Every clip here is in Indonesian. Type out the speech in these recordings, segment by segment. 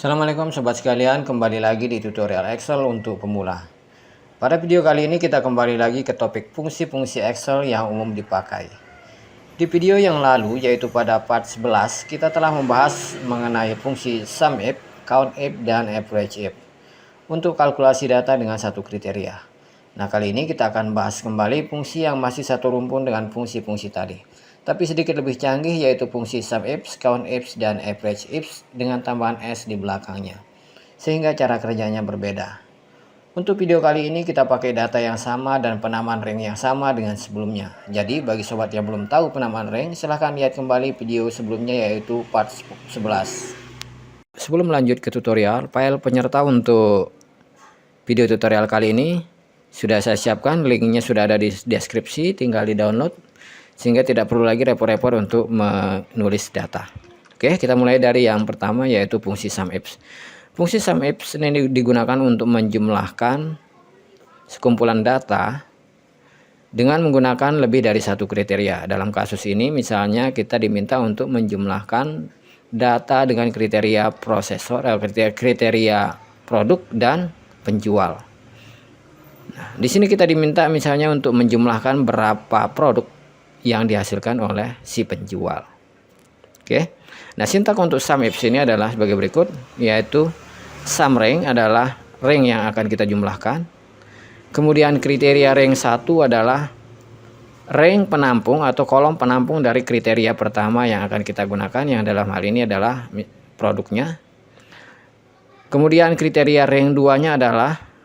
Assalamualaikum sobat sekalian, kembali lagi di tutorial Excel untuk pemula. Pada video kali ini kita kembali lagi ke topik fungsi-fungsi Excel yang umum dipakai. Di video yang lalu, yaitu pada part 11, kita telah membahas mengenai fungsi SUMIF, COUNTIF, dan AVERAGEIF untuk kalkulasi data dengan satu kriteria. Nah, kali ini kita akan bahas kembali fungsi yang masih satu rumpun dengan fungsi-fungsi tadi, tapi sedikit lebih canggih, yaitu fungsi SUMIF, COUNTIF, dan AVERAGEIF dengan tambahan S di belakangnya, sehingga cara kerjanya berbeda. Untuk video kali ini kita pakai data yang sama dan penamaan range yang sama dengan sebelumnya. Jadi bagi sobat yang belum tahu penamaan range, silahkan lihat kembali video sebelumnya, yaitu part 11. Sebelum lanjut ke tutorial, file penyerta untuk video tutorial kali ini sudah saya siapkan, linknya sudah ada di deskripsi, tinggal di download sehingga tidak perlu lagi repot-repot untuk menulis data. Oke, kita mulai dari yang pertama, yaitu fungsi SUMIF. Fungsi SUMIF ini digunakan untuk menjumlahkan sekumpulan data dengan menggunakan lebih dari satu kriteria. Dalam kasus ini misalnya kita diminta untuk menjumlahkan data dengan kriteria prosesor, kriteria produk dan penjual. Nah, di sini kita diminta misalnya untuk menjumlahkan berapa produk yang dihasilkan oleh si penjual. Oke. Nah, sintak untuk SUMIF ini adalah sebagai berikut, yaitu sum range adalah range yang akan kita jumlahkan. Kemudian kriteria range 1 adalah range penampung atau kolom penampung dari kriteria pertama yang akan kita gunakan, yang dalam hal ini adalah produknya. Kemudian kriteria range 2-nya adalah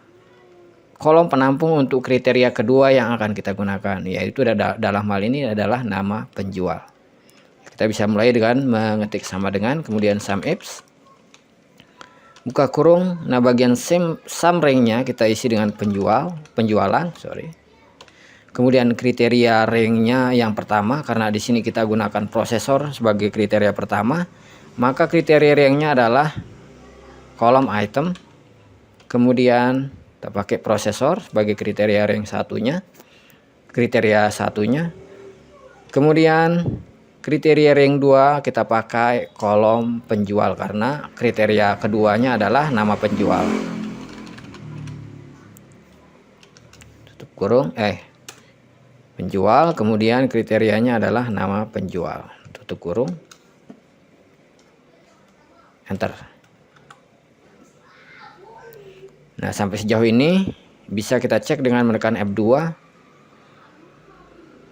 kolom penampung untuk kriteria kedua yang akan kita gunakan, yaitu dalam hal ini adalah nama penjual. Kita bisa mulai dengan mengetik sama dengan, kemudian SUMIF, buka kurung. Nah, bagian sum range-nya kita isi dengan penjualan. Kemudian kriteria range-nya yang pertama, karena di sini kita gunakan prosesor sebagai kriteria pertama, maka kriteria range-nya adalah kolom item. Kemudian kita pakai prosesor sebagai kriteria range satunya. Kemudian kriteria range 2 kita pakai kolom penjual, karena kriteria keduanya adalah nama penjual. Tutup kurung, penjual, kemudian kriterianya adalah nama penjual. Tutup kurung. Enter. Nah, sampai sejauh ini bisa kita cek dengan menekan F2.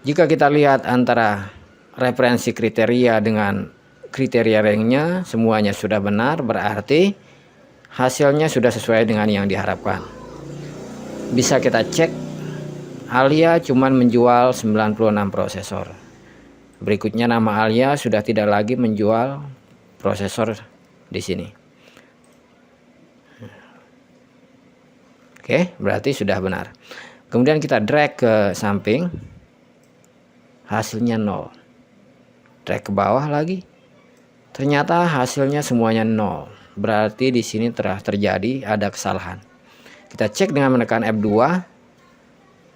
Jika kita lihat antara referensi kriteria dengan kriteria range-nya semuanya sudah benar, berarti hasilnya sudah sesuai dengan yang diharapkan. Bisa kita cek, Alia cuman menjual 96 prosesor. Berikutnya nama Alia sudah tidak lagi menjual prosesor di sini. Oke, berarti sudah benar. Kemudian kita drag ke samping, hasilnya 0. Drag ke bawah lagi, ternyata hasilnya semuanya 0. Berarti di sini telah terjadi ada kesalahan. Kita cek dengan menekan F2,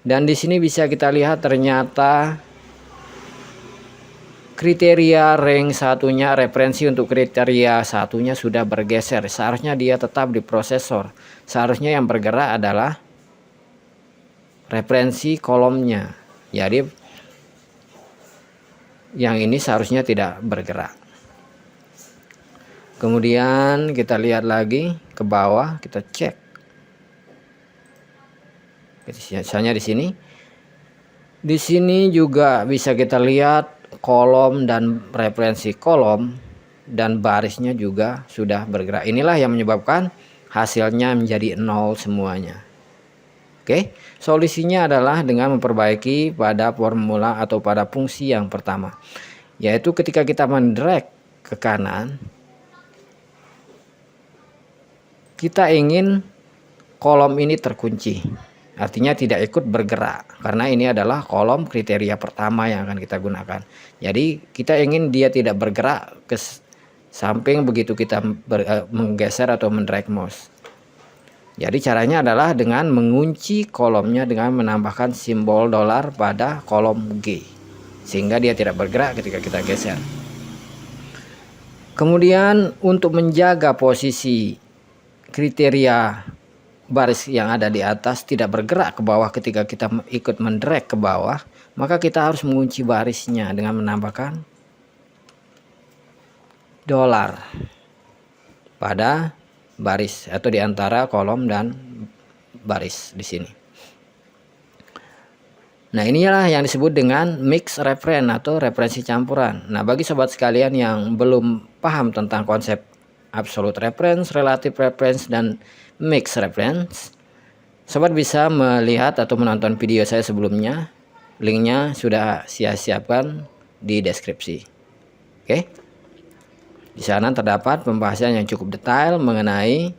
dan di sini bisa kita lihat ternyata kriteria range satunya, referensi untuk kriteria satunya sudah bergeser. Seharusnya dia tetap di prosesor. Seharusnya yang bergerak adalah referensi kolomnya. Jadi yang ini seharusnya tidak bergerak. Kemudian kita lihat lagi ke bawah, kita cek. Misalnya di sini. Di sini juga bisa kita lihat kolom dan referensi kolom dan barisnya juga sudah bergerak. Inilah yang menyebabkan hasilnya menjadi 0 semuanya. Oke, solusinya adalah dengan memperbaiki pada formula atau pada fungsi yang pertama, yaitu ketika kita mendrag ke kanan, kita ingin kolom ini terkunci, artinya tidak ikut bergerak, karena ini adalah kolom kriteria pertama yang akan kita gunakan. Jadi kita ingin dia tidak bergerak ke samping begitu kita menggeser atau mendrag mouse. Jadi caranya adalah dengan mengunci kolomnya dengan menambahkan simbol dolar pada kolom G, sehingga dia tidak bergerak ketika kita geser. Kemudian untuk menjaga posisi kriteria baris yang ada di atas tidak bergerak ke bawah ketika kita ikut mendrag ke bawah, maka kita harus mengunci barisnya dengan menambahkan dolar pada baris atau di antara kolom dan baris di sini. Nah, inilah yang disebut dengan mix reference atau referensi campuran. Nah, bagi sobat sekalian yang belum paham tentang konsep absolute reference, relative reference, dan mix reference, sobat bisa melihat atau menonton video saya sebelumnya. Linknya sudah saya siapkan di deskripsi. Oke. Di sana terdapat pembahasan yang cukup detail mengenai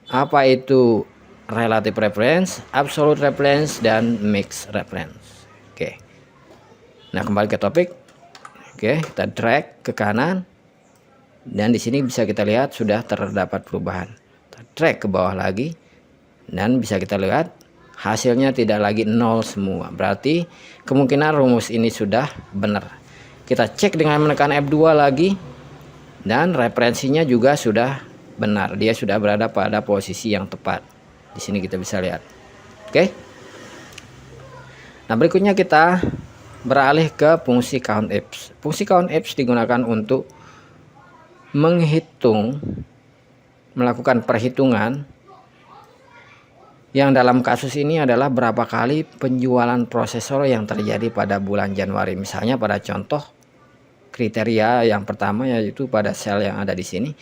apa itu relative reference, absolute reference, dan mixed reference. Oke. Nah, kembali ke topik. Oke, kita drag ke kanan. Dan di sini bisa kita lihat sudah terdapat perubahan. Kita drag ke bawah lagi. Dan bisa kita lihat hasilnya tidak lagi 0 semua. Berarti kemungkinan rumus ini sudah benar. Kita cek dengan menekan F2 lagi. Dan referensinya juga sudah benar. Dia sudah berada pada posisi yang tepat. Di sini kita bisa lihat. Oke. Nah, berikutnya kita beralih ke fungsi COUNTIF. Fungsi COUNTIF digunakan untuk melakukan perhitungan yang dalam kasus ini adalah berapa kali penjualan prosesor yang terjadi pada bulan Januari. Misalnya pada contoh kriteria yang pertama yaitu pada sel yang ada di sini.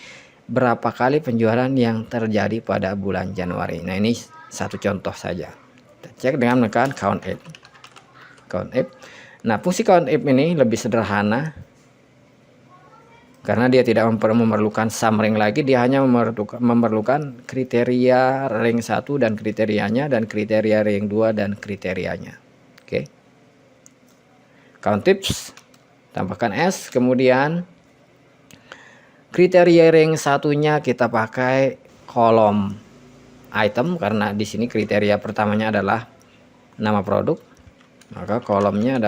Berapa kali penjualan yang terjadi pada bulan Januari. Nah, ini satu contoh saja. Kita cek dengan menekan COUNTIF. Nah, fungsi COUNTIF ini lebih sederhana karena dia tidak memerlukan summing lagi. Dia hanya memerlukan kriteria ring 1 dan kriterianya, dan kriteria ring 2 dan kriterianya. Oke. COUNTIF, tambahkan S, kemudian kriteria ring satunya kita pakai kolom item karena di sini kriteria pertamanya adalah nama produk, maka kolom ringnya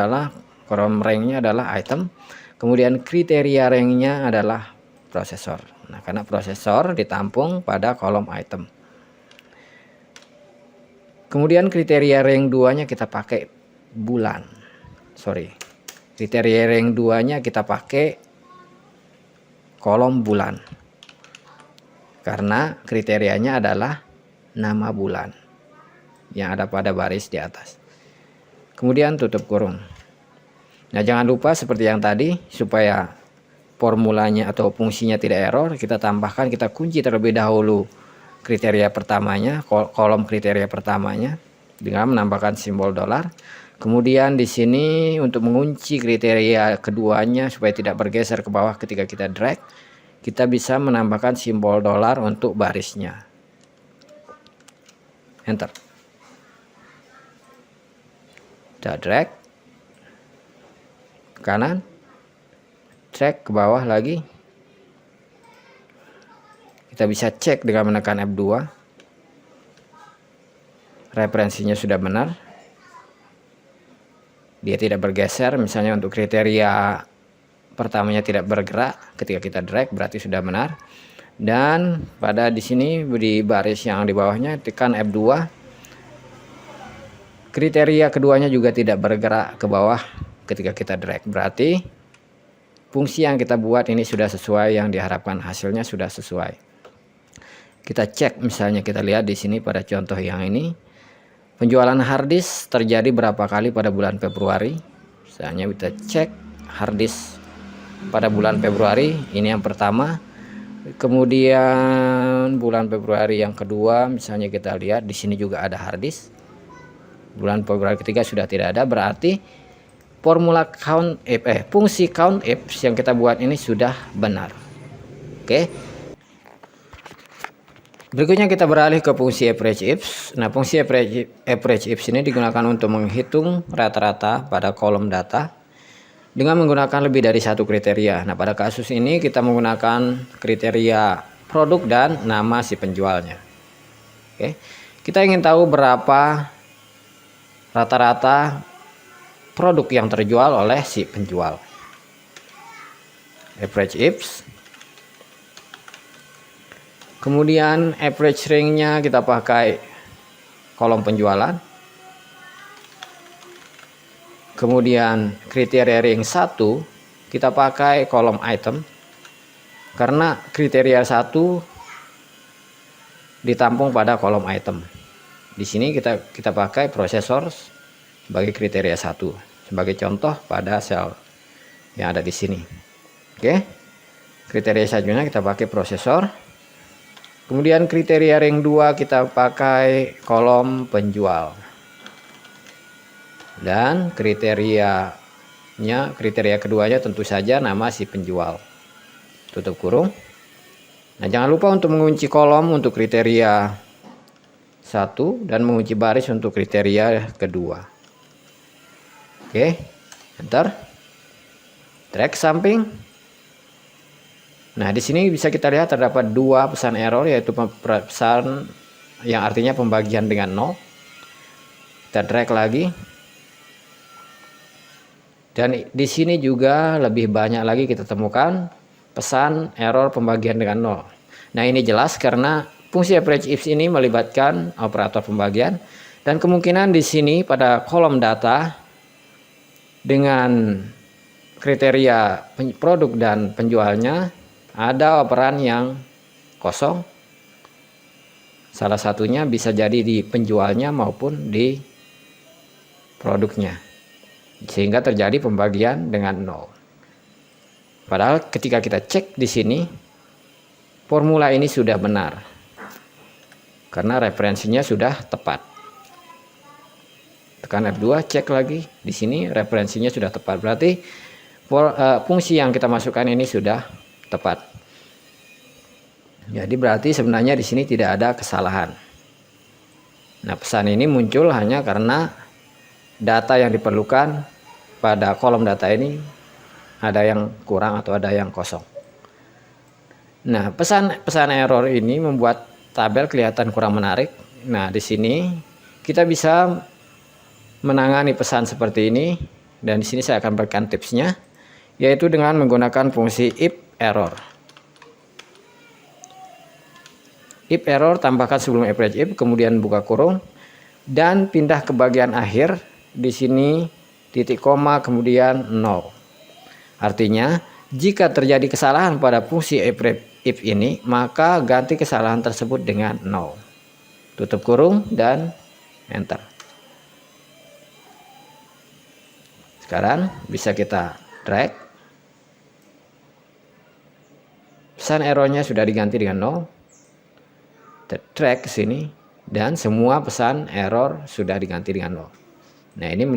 adalah item. Kemudian kriteria ringnya adalah prosesor. Nah, karena prosesor ditampung pada kolom item. Kemudian kriteria ring 2-nya kita pakai bulan. Kriteria ring 2-nya kita pakai kolom bulan. Karena kriterianya adalah nama bulan yang ada pada baris di atas. Kemudian tutup kurung. Nah, jangan lupa seperti yang tadi, supaya formulanya atau fungsinya tidak error, kita kunci terlebih dahulu kriteria pertamanya, kolom kriteria pertamanya dengan menambahkan simbol dolar. Kemudian di sini untuk mengunci kriteria keduanya supaya tidak bergeser ke bawah ketika kita drag, kita bisa menambahkan simbol dolar untuk barisnya. Enter. Kita drag ke kanan, drag ke bawah lagi. Kita bisa cek dengan menekan F2. Referensinya sudah benar. Dia tidak bergeser. Misalnya untuk kriteria pertamanya tidak bergerak, ketika kita drag berarti sudah benar. Dan pada di sini di baris yang di bawahnya tekan F2. Kriteria keduanya juga tidak bergerak ke bawah ketika kita drag. Berarti fungsi yang kita buat ini sudah sesuai, yang diharapkan hasilnya sudah sesuai. Kita cek, misalnya kita lihat di sini pada contoh yang ini. Penjualan harddisk terjadi berapa kali pada bulan Februari? Misalnya kita cek harddisk pada bulan Februari, ini yang pertama. Kemudian bulan Februari yang kedua, misalnya kita lihat di sini juga ada harddisk. Bulan Februari ketiga sudah tidak ada, berarti formula fungsi COUNTIF yang kita buat ini sudah benar. Oke. Berikutnya kita beralih ke fungsi average if. Nah, fungsi average if ini digunakan untuk menghitung rata-rata pada kolom data dengan menggunakan lebih dari satu kriteria. Nah, pada kasus ini kita menggunakan kriteria produk dan nama si penjualnya. Oke. Kita ingin tahu berapa rata-rata produk yang terjual oleh si penjual. Average if, Kemudian average range-nya kita pakai kolom penjualan. Kemudian kriteria rank 1 kita pakai kolom item, karena kriteria 1 ditampung pada kolom item. Di sini kita pakai prosesor sebagai kriteria 1 sebagai contoh pada sel yang ada di sini. Oke, kriteria selanjutnya kita pakai prosesor. Kemudian kriteria rank 2 kita pakai kolom penjual. Dan kriteria keduanya tentu saja nama si penjual. Tutup kurung. Nah, jangan lupa untuk mengunci kolom untuk kriteria 1 dan mengunci baris untuk kriteria kedua. Oke, enter. Track samping. Nah, di sini bisa kita lihat terdapat 2 pesan error, yaitu pesan yang artinya pembagian dengan 0. Kita drag lagi. Dan di sini juga lebih banyak lagi kita temukan pesan error pembagian dengan 0. Nah, ini jelas karena fungsi average if ini melibatkan operator pembagian, dan kemungkinan di sini pada kolom data dengan kriteria produk dan penjualnya ada operan yang kosong. Salah satunya bisa jadi di penjualnya maupun di produknya, sehingga terjadi pembagian dengan 0. Padahal ketika kita cek di sini, formula ini sudah benar karena referensinya sudah tepat. Tekan F2, cek lagi. Di sini referensinya sudah tepat, berarti fungsi yang kita masukkan ini sudah tepat. Jadi berarti sebenarnya di sini tidak ada kesalahan. Nah, pesan ini muncul hanya karena data yang diperlukan pada kolom data ini ada yang kurang atau ada yang kosong. Nah, pesan error ini membuat tabel kelihatan kurang menarik. Nah, di sini kita bisa menangani pesan seperti ini, dan di sini saya akan berikan tipsnya, yaitu dengan menggunakan fungsi if error. If error tambahkan sebelum average if, kemudian buka kurung dan pindah ke bagian akhir. Di sini titik koma kemudian 0. Artinya, jika terjadi kesalahan pada fungsi average if ini, maka ganti kesalahan tersebut dengan 0. Tutup kurung dan enter. Sekarang bisa kita drag. Pesan errornya sudah diganti dengan 0. Kita drag ke sini dan semua pesan error sudah diganti dengan 0. Nah, ini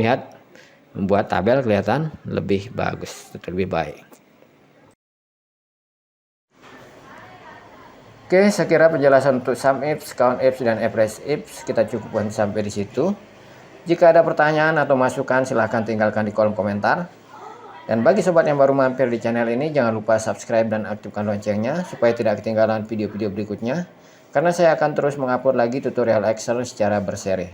membuat tabel kelihatan lebih bagus, lebih baik. Oke, saya kira penjelasan untuk sum ifs, count ifs, dan average ifs kita cukupkan sampai di situ. Jika ada pertanyaan atau masukan, silahkan tinggalkan di kolom komentar. Dan bagi sobat yang baru mampir di channel ini, jangan lupa subscribe dan aktifkan loncengnya supaya tidak ketinggalan video-video berikutnya. Karena saya akan terus mengupload lagi tutorial Excel secara berseri.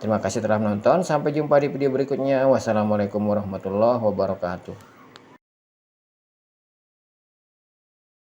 Terima kasih telah menonton. Sampai jumpa di video berikutnya. Wassalamualaikum warahmatullahi wabarakatuh.